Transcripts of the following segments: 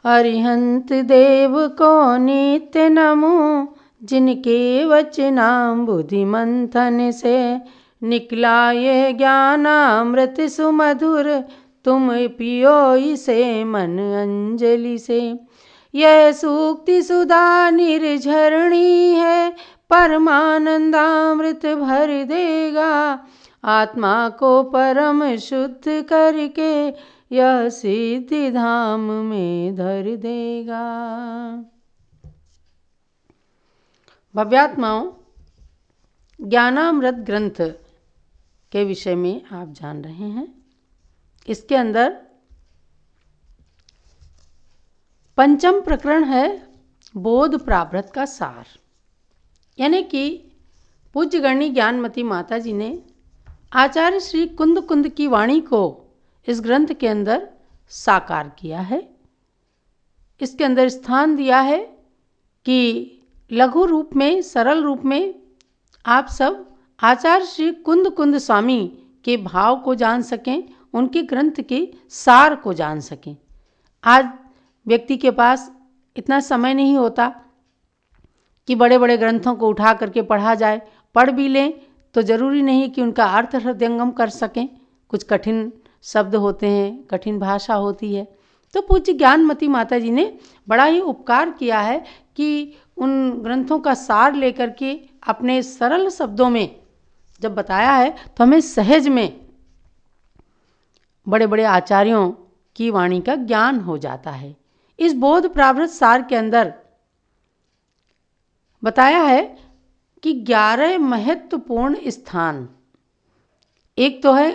अरिहंत देव को नित्य नमो, जिनके वचनामृत मंथन से निकला ये ज्ञानामृत सुमधुर, तुम पियो इसे मन अंजलि से। यह सूक्ति सुधा निर्झरणी है, परमानंदामृत भर देगा, आत्मा को परम शुद्ध करके यह सिद्धि धाम में धर देगा। भव्यात्माओं, ज्ञानामृत ग्रंथ के विषय में आप जान रहे हैं। इसके अंदर पंचम प्रकरण है बोध प्रावृत्त का सार, यानी कि पूज्य गणी ज्ञानमती माता जी ने आचार्य श्री कुंद कुंद की वाणी को इस ग्रंथ के अंदर साकार किया है। इसके अंदर स्थान दिया है कि लघु रूप में, सरल रूप में आप सब आचार्य श्री कुंद कुंद स्वामी के भाव को जान सकें, उनके ग्रंथ के सार को जान सकें। आज व्यक्ति के पास इतना समय नहीं होता कि बड़े बड़े ग्रंथों को उठा करके पढ़ा जाए। पढ़ भी लें तो ज़रूरी नहीं कि उनका अर्थ हृदयंगम कर सकें। कुछ कठिन शब्द होते हैं, कठिन भाषा होती है। तो पूज्य ज्ञानमती माता जी ने बड़ा ही उपकार किया है कि उन ग्रंथों का सार लेकर के अपने सरल शब्दों में जब बताया है तो हमें सहज में बड़े बड़े आचार्यों की वाणी का ज्ञान हो जाता है। इस बोध प्रावृत्त सार के अंदर बताया है कि 11 महत्वपूर्ण स्थान, एक तो है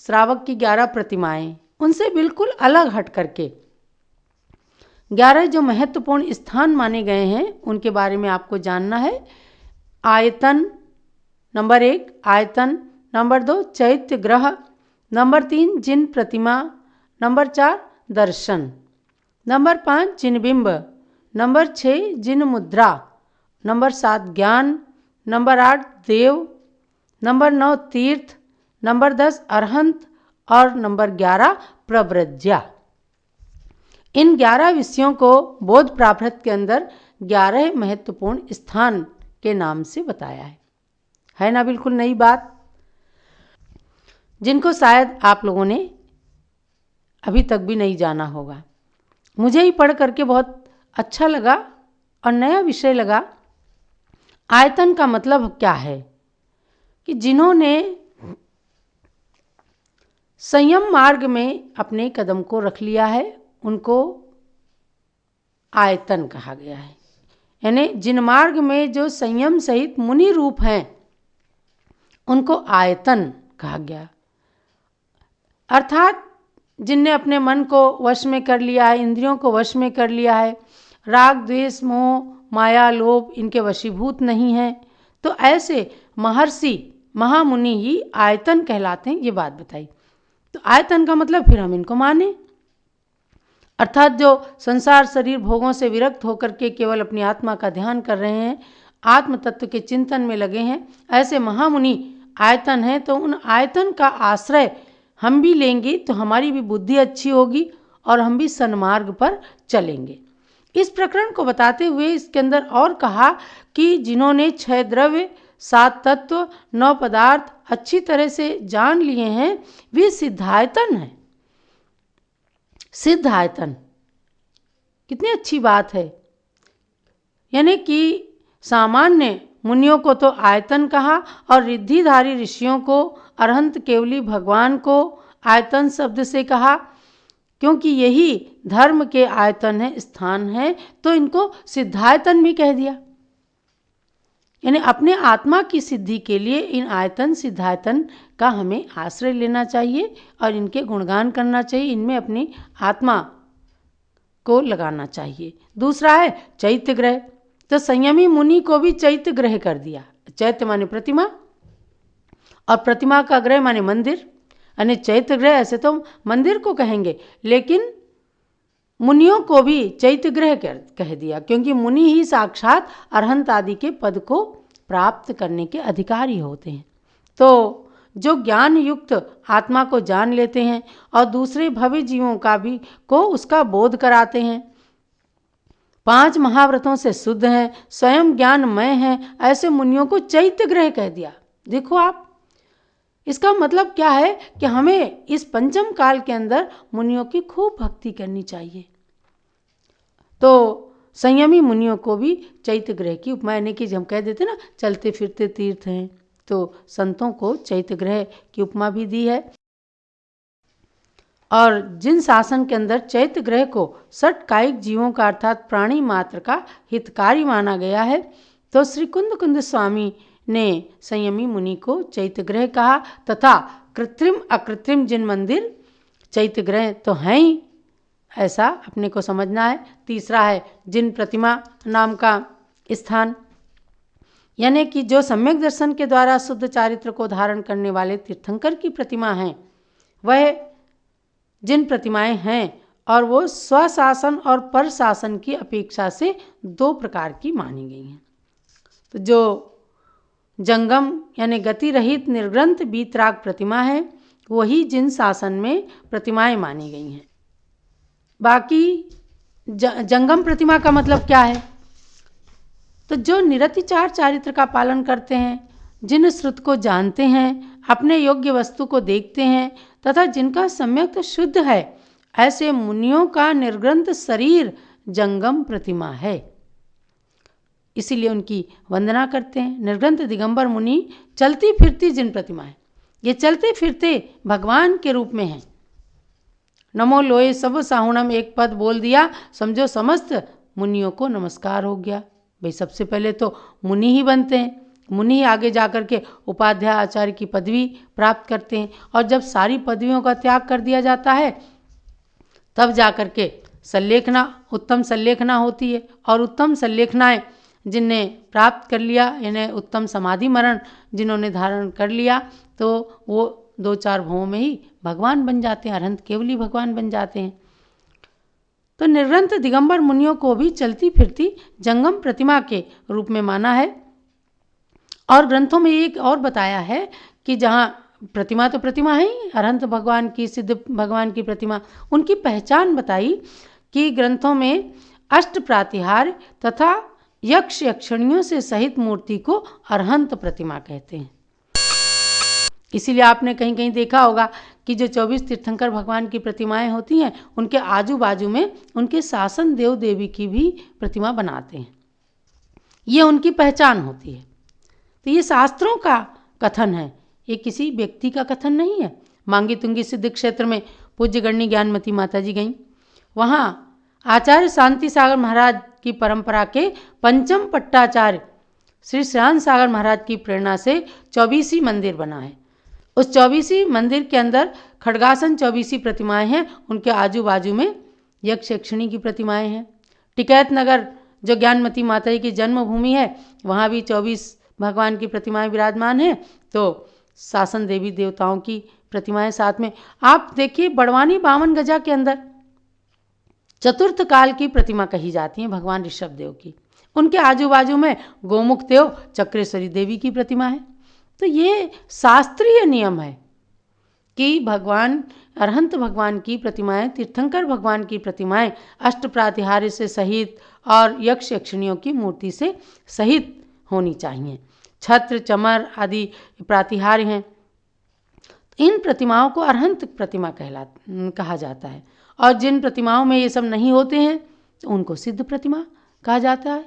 श्रावक की 11 प्रतिमाएं, उनसे बिल्कुल अलग हट करके 11 जो महत्वपूर्ण स्थान माने गए हैं उनके बारे में आपको जानना है। आयतन नंबर 1, आयतन नंबर 2, चैत्य ग्रह नंबर 3, जिन प्रतिमा नंबर 4, दर्शन नंबर 5, जिन बिंब नंबर 6, जिन मुद्रा नंबर 7, ज्ञान नंबर 8, देव नंबर 9, तीर्थ नंबर 10, अरहंत और नंबर 11, प्रव्रज्या। इन 11 विषयों को बोध प्रावृत्त के अंदर 11 महत्वपूर्ण स्थान के नाम से बताया है ना। बिल्कुल नई बात, जिनको शायद आप लोगों ने अभी तक भी नहीं जाना होगा। मुझे ही पढ़ करके बहुत अच्छा लगा और नया विषय लगा। आयतन का मतलब क्या है कि जिन्होंने संयम मार्ग में अपने कदम को रख लिया है उनको आयतन कहा गया है। यानी जिन मार्ग में जो संयम सहित मुनि रूप हैं उनको आयतन कहा गया। अर्थात जिनने अपने मन को वश में कर लिया है, इंद्रियों को वश में कर लिया है, राग द्वेष मोह माया लोभ इनके वशीभूत नहीं हैं, तो ऐसे महर्षि महामुनि ही आयतन कहलाते हैं। ये बात बताई। तो आयतन का मतलब फिर हम इनको माने, अर्थात जो संसार शरीर भोगों से विरक्त होकर के केवल अपनी आत्मा का ध्यान कर रहे हैं, आत्म तत्व के चिंतन में लगे हैं, ऐसे महामुनि आयतन हैं। तो उन आयतन का आश्रय हम भी लेंगे तो हमारी भी बुद्धि अच्छी होगी और हम भी सन्मार्ग पर चलेंगे। इस प्रकरण को बताते हुए इसके अंदर और कहा कि जिन्होंने 6 द्रव्य 7 तत्व 9 पदार्थ अच्छी तरह से जान लिए हैं वे सिद्धायतन हैं। सिद्धायतन कितनी अच्छी बात है। यानी कि सामान्य मुनियों को तो आयतन कहा और रिद्धिधारी ऋषियों को, अरहंत केवली भगवान को आयतन शब्द से कहा, क्योंकि यही धर्म के आयतन है, स्थान है। तो इनको सिद्धायतन भी कह दिया। यानी अपने आत्मा की सिद्धि के लिए इन आयतन सिद्धायतन का हमें आश्रय लेना चाहिए और इनके गुणगान करना चाहिए, इनमें अपनी आत्मा को लगाना चाहिए। दूसरा है चैत्य ग्रह। तो संयमी मुनि को भी चैत्य ग्रह कर दिया। चैत्य माने प्रतिमा और प्रतिमा का ग्रह माने मंदिर, यानी चैत्य ग्रह ऐसे तो मंदिर को कहेंगे, लेकिन मुनियों को भी चैत्य ग्रह कह दिया, क्योंकि मुनि ही साक्षात अरहंत आदि के पद को प्राप्त करने के अधिकारी होते हैं। तो जो ज्ञान युक्त आत्मा को जान लेते हैं और दूसरे भव्य जीवों का भी को उसका बोध कराते हैं, 5 महाव्रतों से शुद्ध हैं, स्वयं ज्ञानमय हैं, ऐसे मुनियों को चैत्य ग्रह कह दिया। देखो आप, इसका मतलब क्या है कि हमें इस पंचम काल के अंदर मुनियों की खूब भक्ति करनी चाहिए। तो संयमी मुनियों को भी चैत्य ग्रह की उपमा, यानी कि हम कह देते ना चलते फिरते तीर्थ हैं, तो संतों को चैत्य ग्रह की उपमा भी दी है। और जिन शासन के अंदर चैत्य ग्रह को षट कायिक जीवों का अर्थात प्राणी मात्र का हितकारी माना गया है, तो श्री कुंद स्वामी ने संयमी मुनि को चैत्य ग्रह कहा। तथा कृत्रिम अकृत्रिम जिन मंदिर चैत्य ग्रह तो हैं ही, ऐसा अपने को समझना है। तीसरा है जिन प्रतिमा नाम का स्थान, यानी कि जो सम्यक दर्शन के द्वारा शुद्ध चारित्र को धारण करने वाले तीर्थंकर की प्रतिमा हैं, वह जिन प्रतिमाएं हैं और वो स्वशासन और पर शासन की अपेक्षा से 2 प्रकार की मानी गई हैं। तो जो जंगम यानी गति रहित निर्ग्रंथ बीतराग प्रतिमा है, वही जिन शासन में प्रतिमाएं मानी गई हैं। बाकी जंगम प्रतिमा का मतलब क्या है? तो जो निरतिचार चारित्र का पालन करते हैं, जिन श्रुत को जानते हैं, अपने योग्य वस्तु को देखते हैं तथा जिनका सम्यक शुद्ध है, ऐसे मुनियों का निर्ग्रंथ शरीर जंगम प्रतिमा है, इसीलिए उनकी वंदना करते हैं। निर्ग्रंथ दिगंबर मुनि चलती फिरती जिन प्रतिमा है, ये चलते फिरते भगवान के रूप में हैं। नमो लोए सब साहुणम एक पद बोल दिया, समझो समस्त मुनियों को नमस्कार हो गया। भाई सबसे पहले तो मुनि ही बनते हैं, मुनि ही आगे जाकर के उपाध्याय आचार्य की पदवी प्राप्त करते हैं, और जब सारी पदवियों का त्याग कर दिया जाता है तब जाकर के संलेखना, उत्तम संलेखना होती है। और उत्तम संलेखनाएं जिनने प्राप्त कर लिया, यानी उत्तम समाधि मरण जिन्होंने धारण कर लिया, तो वो 2-4 भवों में ही भगवान बन जाते हैं, अरहंत केवली भगवान बन जाते हैं। तो निर्ग्रंथ दिगंबर मुनियों को भी चलती फिरती जंगम प्रतिमा के रूप में माना है। और ग्रंथों में एक और बताया है कि जहाँ प्रतिमा तो प्रतिमा है ही, अरहंत भगवान की, सिद्ध भगवान की प्रतिमा, उनकी पहचान बताई कि ग्रंथों में अष्ट प्रातिहार्य तथा यक्ष यक्षिणियों से सहित मूर्ति को अरहंत प्रतिमा कहते हैं। इसीलिए आपने कहीं कहीं देखा होगा कि जो 24 तीर्थंकर भगवान की प्रतिमाएं होती हैं, उनके आजू बाजू में उनके शासन देव देवी की भी प्रतिमा बनाते हैं, ये उनकी पहचान होती है। तो ये शास्त्रों का कथन है, ये किसी व्यक्ति का कथन नहीं है। मांगी तुंगी सिद्ध क्षेत्र में पूज्य गणनी ज्ञानमती माता जी गईं, वहाँ आचार्य शांति सागर महाराज की परंपरा के पंचम पट्टाचार्य श्री श्रेयान सागर महाराज की प्रेरणा से 24 मंदिर बना है। उस 24 मंदिर के अंदर खड्गासन 24 प्रतिमाएं हैं, उनके आजू बाजू में यक्ष यक्षिणी की प्रतिमाएं हैं। टिकैत नगर जो ज्ञानमती माता जी की जन्मभूमि है, वहाँ भी 24 भगवान की प्रतिमाएं विराजमान हैं। तो शासन देवी देवताओं की प्रतिमाएं साथ में। आप देखिए बड़वानी 52 गजा के अंदर चतुर्थ काल की प्रतिमा कही जाती है भगवान ऋषभ देव की, उनके आजू बाजू में गोमुख देव चक्रेश्वरी देवी की प्रतिमा है। तो ये शास्त्रीय नियम है कि भगवान अरहंत भगवान की प्रतिमाएं, तीर्थंकर भगवान की प्रतिमाएं अष्ट प्रातिहार्य से सहित और यक्ष यक्षिणियों की मूर्ति से सहित होनी चाहिए। छत्र चमर आदि प्रातिहार्य हैं, इन प्रतिमाओं को अरहंत प्रतिमा कहा जाता है। और जिन प्रतिमाओं में ये सब नहीं होते हैं तो उनको सिद्ध प्रतिमा कहा जाता है।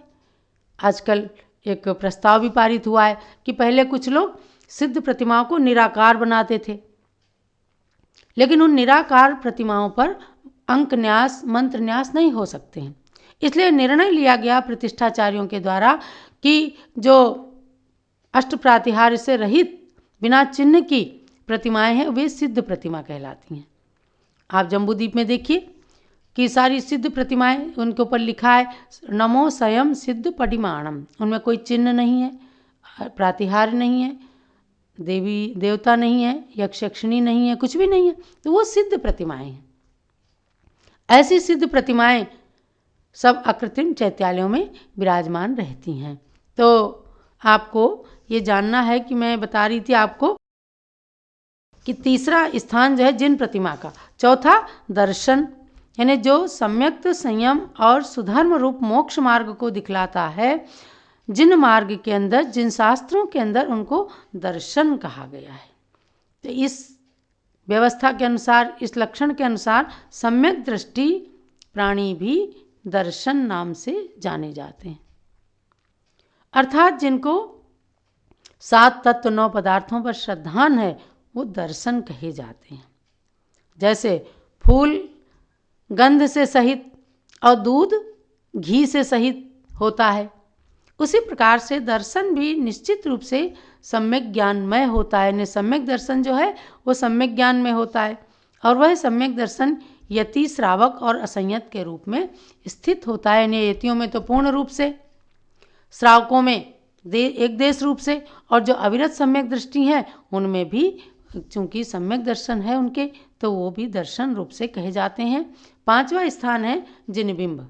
आजकल एक प्रस्ताव भी पारित हुआ है कि पहले कुछ लोग सिद्ध प्रतिमाओं को निराकार बनाते थे, लेकिन उन निराकार प्रतिमाओं पर अंक न्यास मंत्र न्यास नहीं हो सकते हैं, इसलिए निर्णय लिया गया प्रतिष्ठाचार्यों के द्वारा कि जो अष्ट प्रातिहार्य से रहित बिना चिन्ह की प्रतिमाएं हैं वे सिद्ध प्रतिमा कहलाती हैं। आप जम्बूद्वीप में देखिए कि सारी सिद्ध प्रतिमाएं, उनके ऊपर लिखा है नमो स्वयं सिद्ध पडिमाणम, उनमें कोई चिन्ह नहीं है, प्रातिहार्य नहीं है, देवी देवता नहीं है, यक्ष यक्षिणी नहीं है, कुछ भी नहीं है, तो वो सिद्ध प्रतिमाएं हैं। ऐसी सिद्ध प्रतिमाएं सब अकृत्रिम चैत्यालयों में विराजमान रहती हैं। तो आपको ये जानना है कि मैं बता रही थी आपको कि तीसरा स्थान जो है जिन प्रतिमा का, चौथा दर्शन यानी जो सम्यक्त संयम और सुधर्म रूप मोक्ष मार्ग को दिखलाता है, जिन मार्ग के अंदर, जिन शास्त्रों के अंदर उनको दर्शन कहा गया है। तो इस व्यवस्था के अनुसार, इस लक्षण के अनुसार सम्यक दृष्टि प्राणी भी दर्शन नाम से जाने जाते हैं। अर्थात जिनको 7 तत्व 9 पदार्थों पर श्रद्धान है वो दर्शन कहे जाते हैं। जैसे फूल गंध से सहित और दूध घी से सहित होता है, उसी प्रकार से दर्शन भी निश्चित रूप से सम्यक ज्ञानमय होता है। यानी सम्यक दर्शन जो है वो सम्यक ज्ञान में होता है, और वह सम्यक दर्शन यति, श्रावक और असंयत के रूप में स्थित होता है। यानी यतियों में तो पूर्ण रूप से, श्रावकों में एक देश रूप से, और जो अविरत सम्यक दृष्टि है उनमें भी चूंकि सम्यक दर्शन है उनके, तो वो भी दर्शन रूप से कहे जाते हैं। 5वां स्थान है जिनबिंब।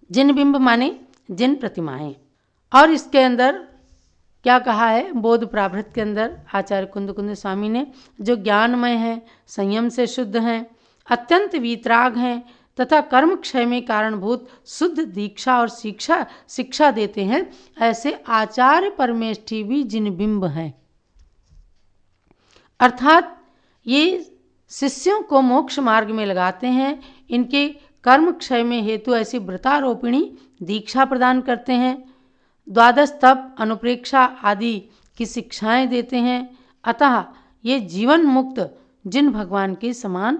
जिनबिंब माने जिन प्रतिमाएं। और इसके अंदर क्या कहा है, बोध प्राभृत के अंदर आचार्य कुंद स्वामी ने, जो ज्ञानमय हैं, संयम से शुद्ध हैं, अत्यंत वीतराग हैं तथा कर्म क्षय में कारणभूत शुद्ध दीक्षा और शिक्षा देते हैं, ऐसे आचार्य परमेष्ठी भी जिनबिंब हैं। अर्थात ये शिष्यों को मोक्ष मार्ग में लगाते हैं, इनके कर्म क्षय में हेतु ऐसी व्रतारोपिणी दीक्षा प्रदान करते हैं, 12 तप, अनुप्रेक्षा आदि की शिक्षाएं देते हैं। अतः ये जीवन मुक्त जिन भगवान के समान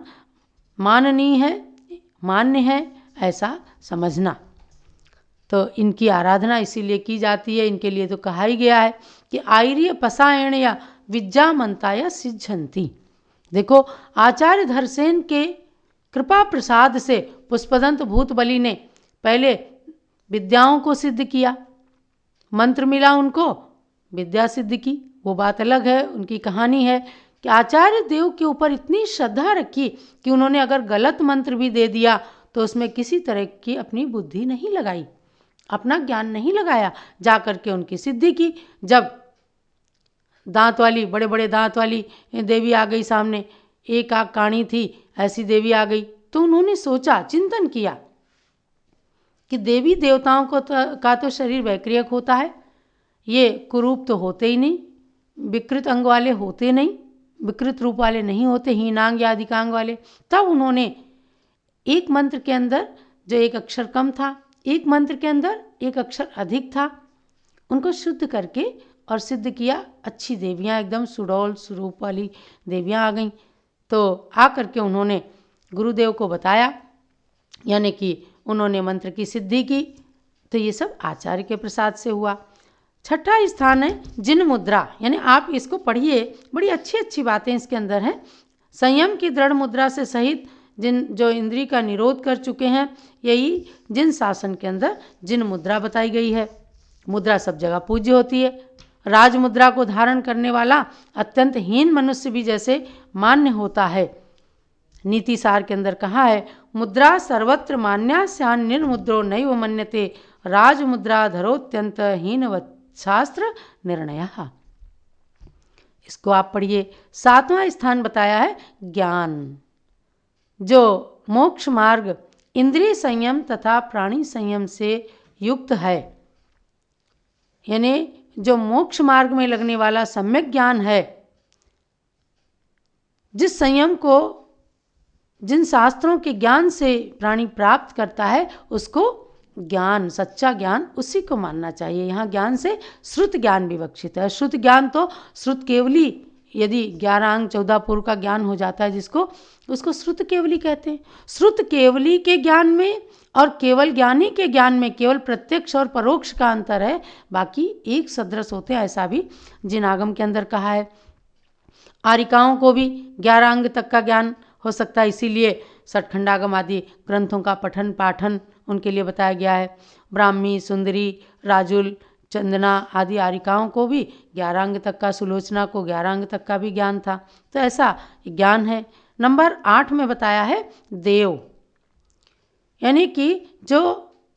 मान्य है ऐसा समझना। तो इनकी आराधना इसीलिए की जाती है, इनके लिए तो कहा ही गया है कि आर्य पसायण या विद्यामंता या सिद्धंती। देखो, आचार्य धरसेन के कृपा प्रसाद से पुष्पदंत भूतबली ने पहले विद्याओं को सिद्ध किया, मंत्र मिला उनको, विद्या सिद्ध की, वो बात अलग है, उनकी कहानी है कि आचार्य देव के ऊपर इतनी श्रद्धा रखी कि उन्होंने अगर गलत मंत्र भी दे दिया तो उसमें किसी तरह की अपनी बुद्धि नहीं लगाई, अपना ज्ञान नहीं लगाया, जा कर के उनकी सिद्धि की। जब दांत वाली, बड़े बड़े दांत वाली देवी आ गई सामने, एक आंख काणी थी, ऐसी देवी आ गई, तो उन्होंने सोचा, चिंतन किया कि देवी देवताओं का तो शरीर वैक्रियक होता है, ये कुरूप तो होते ही नहीं, विकृत अंग वाले होते नहीं, विकृत रूप वाले नहीं होते, हीनांग या अधिकांग वाले। तब उन्होंने एक मंत्र के अंदर जो एक अक्षर कम था, एक मंत्र के अंदर एक अक्षर अधिक था, उनको शुद्ध करके और सिद्ध किया। अच्छी देवियाँ, एकदम सुडौल स्वरूप वाली देवियाँ आ गईं। तो आ करके उन्होंने गुरुदेव को बताया, यानी कि उन्होंने मंत्र की सिद्धि की। तो ये सब आचार्य के प्रसाद से हुआ। 6ठा स्थान है जिन मुद्रा, यानी आप इसको पढ़िए, बड़ी अच्छी अच्छी बातें इसके अंदर हैं। संयम की दृढ़ मुद्रा से सहित जिन जो इंद्रिय का निरोध कर चुके हैं, यही जिन शासन के अंदर जिन मुद्रा बताई गई है। मुद्रा सब जगह पूज्य होती है। राज मुद्रा को धारण करने वाला अत्यंत हीन मनुष्य भी जैसे मान्य होता है। नीति सार के अंदर कहा है, मुद्रा सर्वत्र मान्या स्यान् निर्मुद्रो नैव मन्यते, राज मुद्रा धरोत्यंत हीनवत् शास्त्र निर्णय। इसको आप पढ़िए। 7वां स्थान बताया है ज्ञान, जो मोक्ष मार्ग इंद्रिय संयम तथा प्राणी संयम से युक्त है। यानी जो मोक्ष मार्ग में लगने वाला सम्यक ज्ञान है, जिस संयम को जिन शास्त्रों के ज्ञान से प्राणी प्राप्त करता है, उसको ज्ञान, सच्चा ज्ञान, उसी को मानना चाहिए। यहाँ ज्ञान से श्रुत ज्ञान विवक्षित है। श्रुत ज्ञान तो श्रुत केवली, यदि 11 अंग 14 पूर्व का ज्ञान हो जाता है जिसको, उसको श्रुत केवली कहते हैं। श्रुत केवली के ज्ञान में और केवल ज्ञानी के ज्ञान में केवल प्रत्यक्ष और परोक्ष का अंतर है, बाकी एक सदृश होते हैं, ऐसा भी जिन आगम के अंदर कहा है। आरिकाओं को भी 11 अंग तक का ज्ञान हो सकता है, इसीलिए सठखंडागम आदि ग्रंथों का पठन पाठन उनके लिए बताया गया है। ब्राह्मी, सुंदरी, राजुल, चंदना आदि आरिकाओं को भी 11 अंग तक का, सुलोचना को 11 अंग तक का भी ज्ञान था। तो ऐसा ज्ञान है। नंबर 8 में बताया है देव, यानी कि जो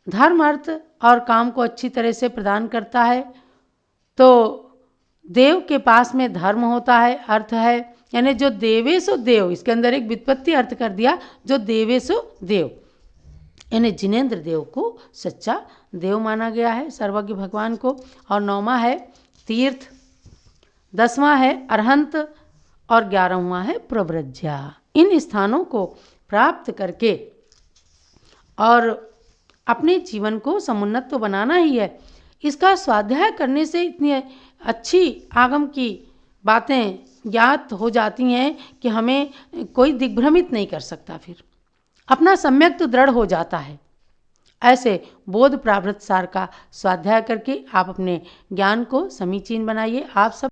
धर्म, अर्थ और काम को अच्छी तरह से प्रदान करता है। तो देव के पास में धर्म होता है, अर्थ है, यानी जो देवे सो देव, इसके अंदर एक व्युत्पत्ति अर्थ कर दिया, जो देवे सो देव, यानी जिनेंद्र देव को सच्चा देव माना गया है, सर्वज्ञ भगवान को। और 9वां है तीर्थ, 10वां है अरहंत और 11वां है प्रव्रज्या। इन स्थानों को प्राप्त करके और अपने जीवन को समुन्नत तो बनाना ही है। इसका स्वाध्याय करने से इतनी अच्छी आगम की बातें ज्ञात हो जाती हैं कि हमें कोई दिग्भ्रमित नहीं कर सकता, फिर अपना सम्यक तो दृढ़ हो जाता है। ऐसे बोध प्रावृत्त सार का स्वाध्याय करके आप अपने ज्ञान को समीचीन बनाइए। आप सब